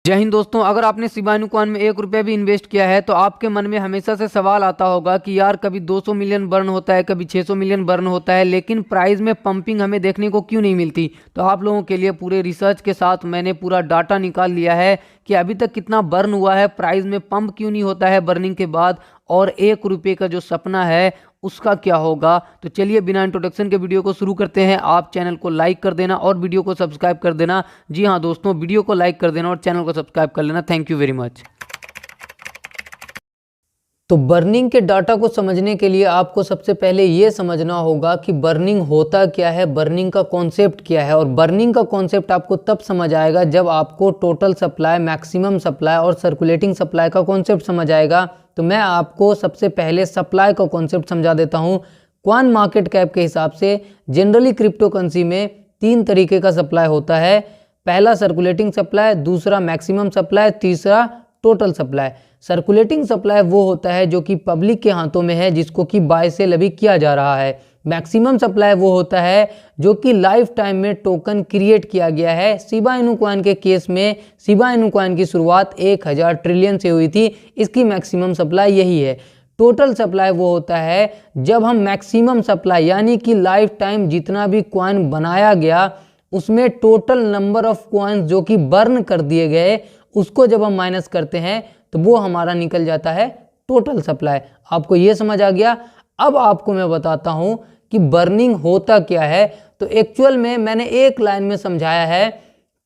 जय हिंद दोस्तों, अगर आपने शिबा इनू कॉइन में 1 रुपया भी इन्वेस्ट किया है तो आपके मन में हमेशा से सवाल आता होगा कि यार कभी 200 मिलियन बर्न होता है, कभी 600 मिलियन बर्न होता है, लेकिन प्राइस में पंपिंग हमें देखने को क्यों नहीं मिलती। तो आप लोगों के लिए पूरे रिसर्च के साथ मैंने पूरा डाटा निकाल लिया है कि अभी तक कितना बर्न हुआ है, प्राइस में पंप क्यों नहीं होता है बर्निंग के बाद, और 1 रुपये का जो सपना है उसका क्या होगा। तो चलिए बिना इंट्रोडक्शन के वीडियो को शुरू करते हैं। आप चैनल को लाइक कर देना और वीडियो को सब्सक्राइब कर देना। जी हाँ दोस्तों, वीडियो को लाइक कर देना और चैनल को सब्सक्राइब कर लेना। Thank you very much. तो बर्निंग के डाटा को समझने के लिए आपको सबसे पहले ये समझना होगा कि बर्निंग होता क्या है, बर्निंग का कॉन्सेप्ट क्या है। और बर्निंग का कॉन्सेप्ट आपको तब समझ आएगा जब आपको टोटल सप्लाई, मैक्सिमम सप्लाई और सर्कुलेटिंग सप्लाई का कॉन्सेप्ट समझ आएगा। तो मैं आपको सबसे पहले सप्लाई का कॉन्सेप्ट समझा देता हूँ। क्वान मार्केट कैप के हिसाब से जनरली क्रिप्टो करेंसी में 3 तरीके का सप्लाई होता है। पहला सर्कुलेटिंग सप्लाई, दूसरा मैक्सिमम सप्लाई, तीसरा टोटल सप्लाई। सर्कुलेटिंग सप्लाई वो होता है जो कि पब्लिक के हाथों में है, जिसको कि बाय सेल अभी किया जा रहा है। मैक्सिमम सप्लाई वो होता है जो कि लाइफ टाइम में टोकन क्रिएट किया गया है। शिबा इनू कॉइन के केस में शिबा इनू कॉइन की शुरुआत 1000 ट्रिलियन से हुई थी, इसकी मैक्सिमम सप्लाई यही है। टोटल सप्लाई वो होता है जब हम मैक्सिमम सप्लाई यानी कि लाइफ टाइम जितना भी कॉइन बनाया गया उसमें टोटल नंबर ऑफ कॉइन्स जो कि बर्न कर दिए गए उसको जब हम माइनस करते हैं तो वो हमारा निकल जाता है टोटल सप्लाई। आपको ये समझ आ गया। अब आपको मैं बताता हूं कि बर्निंग होता क्या है। तो एक्चुअल में मैंने एक लाइन में समझाया है,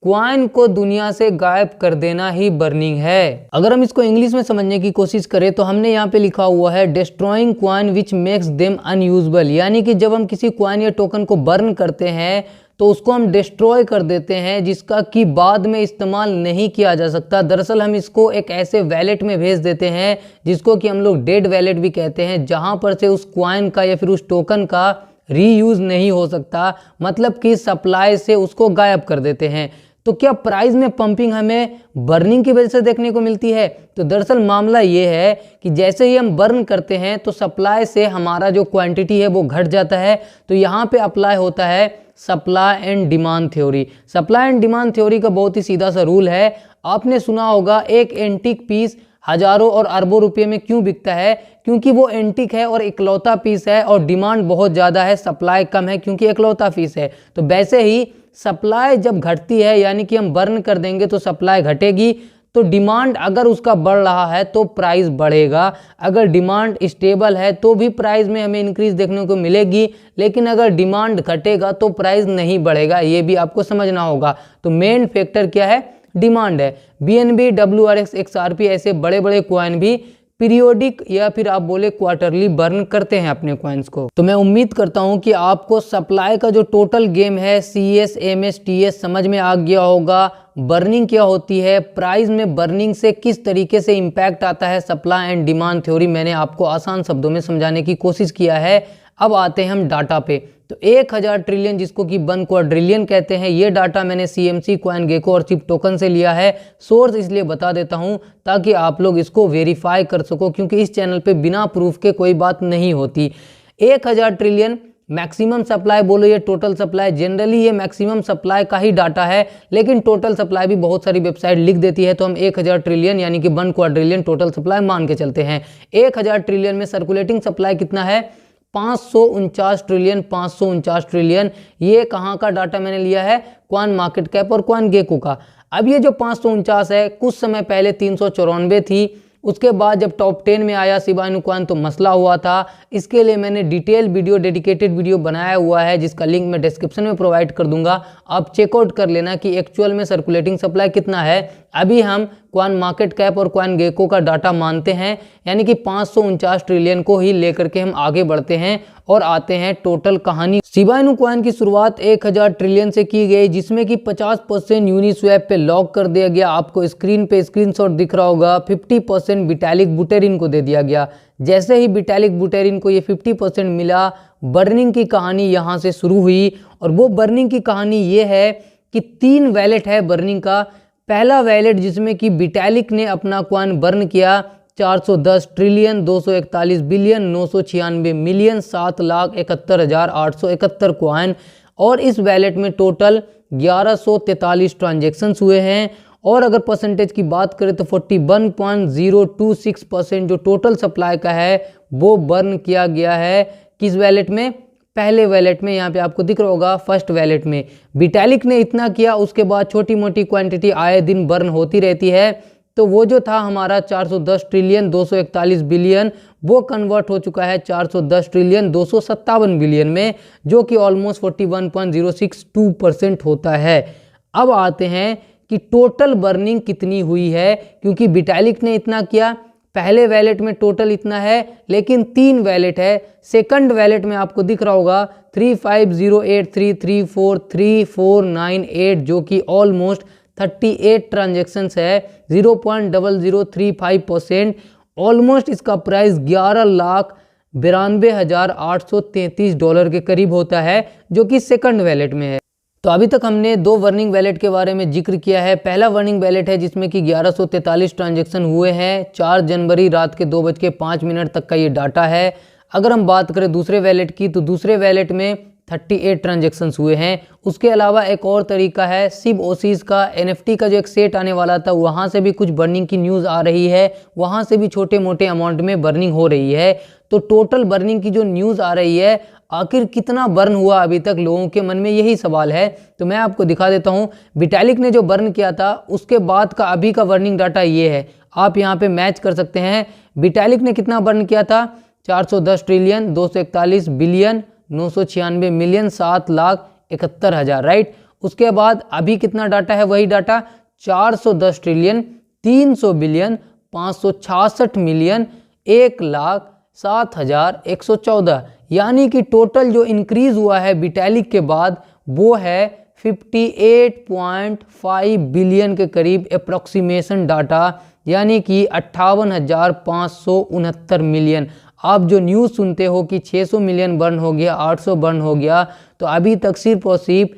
क्वाइन को दुनिया से गायब कर देना ही बर्निंग है। अगर हम इसको इंग्लिश में समझने की कोशिश करें तो हमने यहाँ पे लिखा हुआ है destroying coin which makes them unusable, यानी कि जब हम किसी क्वाइन या टोकन को बर्न करते हैं तो उसको हम डिस्ट्रॉय कर देते हैं जिसका कि बाद में इस्तेमाल नहीं किया जा सकता। दरअसल हम इसको एक ऐसे वैलेट में भेज देते हैं जिसको कि हम लोग डेड वैलेट भी कहते हैं, जहां पर से उस क्वाइन का या फिर उस टोकन का रीयूज नहीं हो सकता, मतलब कि सप्लाई से उसको गायब कर देते हैं। तो क्या प्राइस में पंपिंग हमें बर्निंग की वजह से देखने को मिलती है? तो दरअसल मामला ये है कि जैसे ही हम बर्न करते हैं तो सप्लाई से हमारा जो क्वांटिटी है वो घट जाता है। तो यहाँ पे अप्लाई होता है supply and demand theory. Supply and demand theory का बहुत ही सीधा सा रूल है। आपने सुना होगा एक एंटीक पीस हजारों और अरबों रुपए में क्यों बिकता है? क्योंकि वो एंटीक है और इकलौता पीस है और डिमांड बहुत ज़्यादा है, सप्लाई कम है क्योंकि इकलौता पीस है। तो वैसे ही सप्लाई जब घटती है यानी कि हम बर्न कर देंगे तो सप्लाई घटेगी, तो डिमांड अगर उसका बढ़ रहा है तो प्राइस बढ़ेगा। अगर डिमांड स्टेबल है तो भी प्राइस में हमें इंक्रीज देखने को मिलेगी, लेकिन अगर डिमांड घटेगा तो प्राइस नहीं बढ़ेगा। ये भी आपको समझना होगा। तो मेन फैक्टर क्या है? डिमांड है। BNB, WRX, XRP ऐसे बड़े बड़े कॉइन भी पीरियोडिक या फिर आप बोले क्वार्टरली बर्न करते हैं अपने कॉइन्स को। तो मैं उम्मीद करता हूं कि आपको सप्लाई का जो टोटल गेम है CS, MS, TS समझ में आ गया होगा। बर्निंग क्या होती है, प्राइस में बर्निंग से किस तरीके से इंपैक्ट आता है, सप्लाई एंड डिमांड थ्योरी मैंने आपको आसान शब्दों में समझाने की कोशिश किया है। अब आते हैं हम डाटा पे। तो 1000 ट्रिलियन जिसको कि 1 क्वाड्रिलियन कहते हैं, ये डाटा मैंने CMC, कॉइन गेको और चिप टोकन से लिया है। सोर्स इसलिए बता देता हूं ताकि आप लोग इसको वेरीफाई कर सको, क्योंकि इस चैनल पे बिना प्रूफ के कोई बात नहीं होती। 1000 ट्रिलियन मैक्सिमम सप्लाई बोलो या टोटल सप्लाई, जनरली ये मैक्सिमम सप्लाई का ही डाटा है, लेकिन टोटल सप्लाई भी बहुत सारी वेबसाइट लिख देती है। तो हम 1000 ट्रिलियन यानी कि 1 क्वाड्रिलियन टोटल सप्लाई मान के चलते हैं। 1000 ट्रिलियन में सर्कुलेटिंग सप्लाई कितना है? 549 ट्रिलियन। 549 ट्रिलियन ये कहाँ का डाटा मैंने लिया है? क्वान मार्केट कैप और क्वान गेको का। अब ये जो 549 है, कुछ समय पहले 394 थी। उसके बाद जब टॉप 10 में आया शिबा इनू कॉइन तो मसला हुआ था। इसके लिए मैंने डिटेल वीडियो, डेडिकेटेड वीडियो बनाया हुआ है, जिसका लिंक मैं डिस्क्रिप्शन में प्रोवाइड कर दूंगा। आप चेकआउट कर लेना कि एक्चुअल में सर्कुलेटिंग सप्लाई कितना है। अभी हम क्वान मार्केट कैप और क्वान गेको का डाटा मानते हैं, यानी कि 549 ट्रिलियन को ही लेकर के हम आगे बढ़ते हैं और आते हैं टोटल कहानी। शिबा इनू कॉइन की शुरुआत 1000 ट्रिलियन से की गई, जिसमें कि 50% यूनिस्वैप पे लॉक कर दिया गया। आपको स्क्रीन पे स्क्रीनशॉट दिख रहा होगा। 50% विटालिक बुटेरिन को दे दिया गया। जैसे ही विटालिक बुटेरिन को ये 50% मिला, बर्निंग की कहानी यहाँ से शुरू हुई। और वो बर्निंग की कहानी ये है कि 3 वैलेट है बर्निंग का। पहला वैलेट जिसमें कि विटालिक ने अपना कॉइन बर्न किया 410 ट्रिलियन 241 बिलियन 996 मिलियन 7,71,871 कॉइन, और इस वैलेट में टोटल 1143 ट्रांजेक्शन्स हुए हैं। और अगर परसेंटेज की बात करें तो 41.026% जो टोटल सप्लाई का है वो बर्न किया गया है किस वैलेट में, पहले वैलेट में। यहाँ पे आपको दिख रहा होगा फर्स्ट वैलेट में विटैलिक ने इतना किया, उसके बाद छोटी मोटी क्वांटिटी आए दिन बर्न होती रहती है। तो वो जो था हमारा 410 ट्रिलियन 241 बिलियन वो कन्वर्ट हो चुका है 410 ट्रिलियन 257 बिलियन में, जो कि ऑलमोस्ट 41.062% होता है। अब आते हैं कि टोटल बर्निंग कितनी हुई है, क्योंकि विटैलिक ने इतना किया, पहले वैलेट में टोटल इतना है, लेकिन 3 वैलेट है। सेकंड वैलेट में आपको दिख रहा होगा 350833434498 जो कि ऑलमोस्ट 38 ट्रांजेक्शन्स है, 0.0035%। ऑलमोस्ट इसका प्राइस $11,92,833 के करीब होता है, जो कि सेकंड वैलेट में है। तो अभी तक हमने 2 वर्निंग वैलेट के बारे में जिक्र किया है। पहला वर्निंग वैलेट है जिसमें कि 1143 ट्रांजैक्शन हुए हैं, 4 जनवरी रात के 2:05 तक का ये डाटा है। अगर हम बात करें दूसरे वैलेट की, तो दूसरे वैलेट में 38 ट्रांजैक्शंस हुए हैं। उसके अलावा एक और तरीका है सिब ओसीज का, NFT का जो एक सेट आने वाला था वहाँ से भी कुछ बर्निंग की न्यूज़ आ रही है, वहाँ से भी छोटे मोटे अमाउंट में बर्निंग हो रही है। तो टोटल बर्निंग की जो न्यूज़ आ रही है, आखिर कितना बर्न हुआ अभी तक, लोगों के मन में यही सवाल है। तो मैं आपको दिखा देता हूँ विटैलिक ने जो बर्न किया था उसके बाद का अभी का बर्निंग डाटा ये है, आप यहाँ पे मैच कर सकते हैं। विटैलिक ने कितना बर्न किया था, 410 ट्रिलियन 241 बिलियन 996 मिलियन 7,71,000, राइट। उसके बाद अभी कितना डाटा है, वही डाटा 410 ट्रिलियन 300 बिलियन 566 मिलियन 1,07,114, यानी कि टोटल जो इंक्रीज हुआ है विटैलिक के बाद वो है 58.5 बिलियन के करीब अप्रोक्सीमेशन डाटा, यानी कि 58,569 मिलियन। आप जो न्यूज़ सुनते हो कि 600 मिलियन बर्न हो गया, 800 बर्न हो गया, तो अभी तक सिर्फ और सिर्फ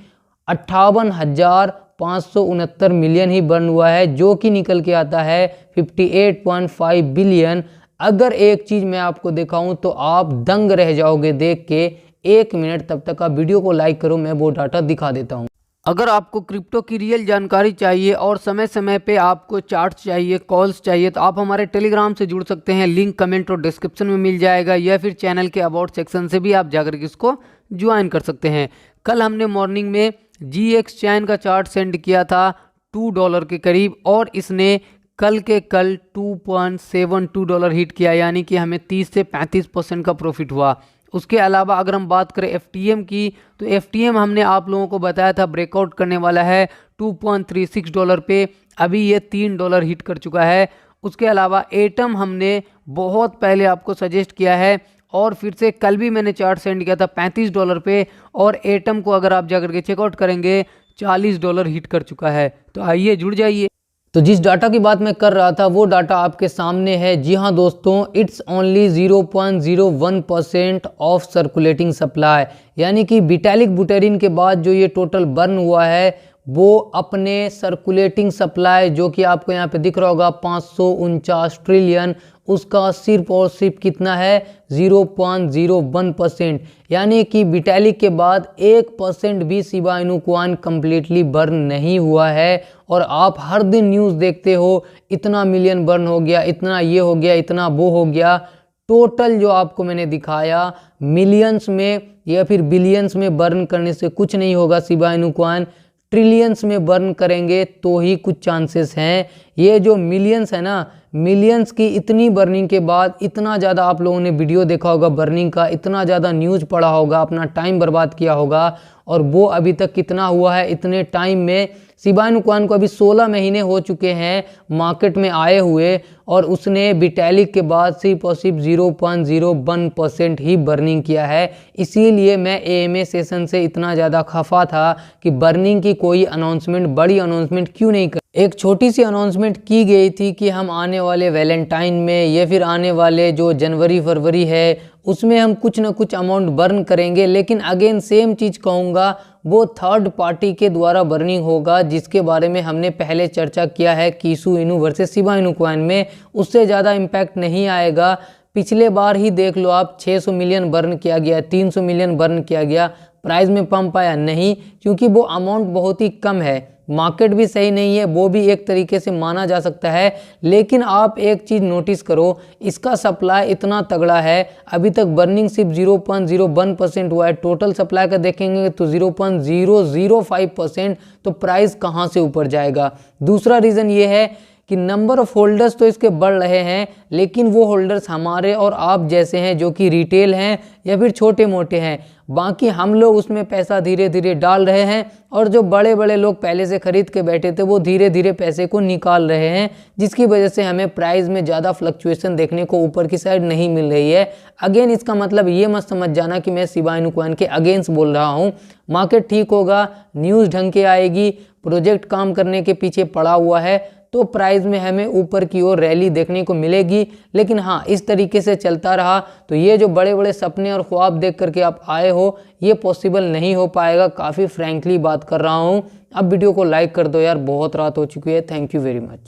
58,569 मिलियन ही बर्न हुआ है, जो कि निकल के आता है 58.5 बिलियन। अगर एक चीज़ मैं आपको दिखाऊं तो आप दंग रह जाओगे देख के। 1 मिनट तब तक आप वीडियो को लाइक करो, मैं वो डाटा दिखा देता हूं। अगर आपको क्रिप्टो की रियल जानकारी चाहिए और समय समय पे आपको चार्ट्स चाहिए, कॉल्स चाहिए, तो आप हमारे टेलीग्राम से जुड़ सकते हैं, लिंक कमेंट और डिस्क्रिप्शन में मिल जाएगा, या फिर चैनल के अबाउट सेक्शन से भी आप जाकर के इसको ज्वाइन कर सकते हैं। कल हमने मॉर्निंग में GX चैन का चार्ट सेंड किया था $2 के करीब, और इसने कल के कल $2.72 हिट किया, यानी कि हमें 30 से 35% का प्रॉफिट हुआ। उसके अलावा अगर हम बात करें FTM की, तो FTM हमने आप लोगों को बताया था ब्रेकआउट करने वाला है $2.36 पे, अभी ये $3 हिट कर चुका है। उसके अलावा एटम हमने बहुत पहले आपको सजेस्ट किया है, और फिर से कल भी मैंने चार्ट सेंड किया था $35 पे, और एटम को अगर आप जाकर के चेकआउट करेंगे $40 हिट कर चुका है। तो आइए जुड़ जाइए। तो जिस डाटा की बात मैं कर रहा था वो डाटा आपके सामने है। जी हाँ दोस्तों, it's only 0.01% of circulating supply, यानी कि विटैलिक बुटेरिन के बाद जो ये टोटल बर्न हुआ है वो अपने सर्कुलेटिंग सप्लाई, जो कि आपको यहाँ पे दिख रहा होगा 549 ट्रिलियन, उसका सिर्फ और सिर्फ कितना है 0.01%, यानी कि विटैलिक के बाद 1% भी Shiba Inu coin completely burn नहीं हुआ है। और आप हर दिन न्यूज़ देखते हो इतना मिलियन बर्न हो गया, इतना ये हो गया, इतना वो हो गया। टोटल जो आपको मैंने दिखाया मिलियंस में या फिर बिलियंस में बर्न करने से कुछ नहीं होगा शिबा इनु कॉइन, ट्रिलियंस में बर्न करेंगे तो ही कुछ चांसेस हैं। ये जो मिलियंस है ना, मिलियंस की इतनी बर्निंग के बाद इतना ज़्यादा आप लोगों ने वीडियो देखा होगा बर्निंग का, इतना ज़्यादा न्यूज़ पढ़ा होगा, अपना टाइम बर्बाद किया होगा, और वो अभी तक कितना हुआ है इतने टाइम में। शिबा इनु कॉइन को अभी 16 महीने हो चुके हैं मार्केट में आए हुए, और उसने विटैलिक के बाद सिर्फ और सिर्फ 0.01% ही बर्निंग किया है। इसीलिए मैं AMA सेशन से इतना ज़्यादा खफा था कि बर्निंग की कोई अनाउंसमेंट, बड़ी अनाउंसमेंट क्यों नहीं कर। एक छोटी सी अनाउंसमेंट की गई थी कि हम आने वाले वैलेंटाइन में या फिर आने वाले जो जनवरी फरवरी है उसमें हम कुछ ना कुछ अमाउंट बर्न करेंगे, लेकिन अगेन सेम चीज़ कहूँगा, वो थर्ड पार्टी के द्वारा बर्निंग होगा, जिसके बारे में हमने पहले चर्चा किया है कीसू इनु वर्सेस शिबा इनु कॉइन में। उससे ज़्यादा इम्पैक्ट नहीं आएगा। पिछले बार ही देख लो आप, 600 मिलियन बर्न किया गया, 300 मिलियन बर्न किया गया, प्राइस में पंप आया नहीं, क्योंकि वो अमाउंट बहुत ही कम है। मार्केट भी सही नहीं है, वो भी एक तरीके से माना जा सकता है। लेकिन आप एक चीज़ नोटिस करो, इसका सप्लाई इतना तगड़ा है, अभी तक बर्निंग सिर्फ 0.01% हुआ है। टोटल सप्लाई का देखेंगे तो 0.005%, तो प्राइस कहाँ से ऊपर जाएगा। दूसरा रीज़न ये है कि नंबर ऑफ होल्डर्स तो इसके बढ़ रहे हैं, लेकिन वो होल्डर्स हमारे और आप जैसे हैं जो कि रिटेल हैं या फिर छोटे मोटे हैं। बाकी हम लोग उसमें पैसा धीरे धीरे डाल रहे हैं, और जो बड़े बड़े लोग पहले से खरीद के बैठे थे वो धीरे धीरे पैसे को निकाल रहे हैं, जिसकी वजह से हमें प्राइस में ज़्यादा फ्लक्चुएशन देखने को ऊपर की साइड नहीं मिल रही है। अगेन इसका मतलब ये मत समझ जाना कि मैं शिबा इनू कॉइन के अगेंस्ट बोल रहा हूँ। मार्केट ठीक होगा, न्यूज़ ढंग के आएगी, प्रोजेक्ट काम करने के पीछे पड़ा हुआ है, तो प्राइस में हमें ऊपर की ओर रैली देखने को मिलेगी। लेकिन हाँ, इस तरीके से चलता रहा तो ये जो बड़े बड़े सपने और ख्वाब देख करके आप आए हो, ये पॉसिबल नहीं हो पाएगा। काफ़ी फ्रैंकली बात कर रहा हूँ। अब वीडियो को लाइक कर दो यार, बहुत रात हो चुकी है। Thank you very much.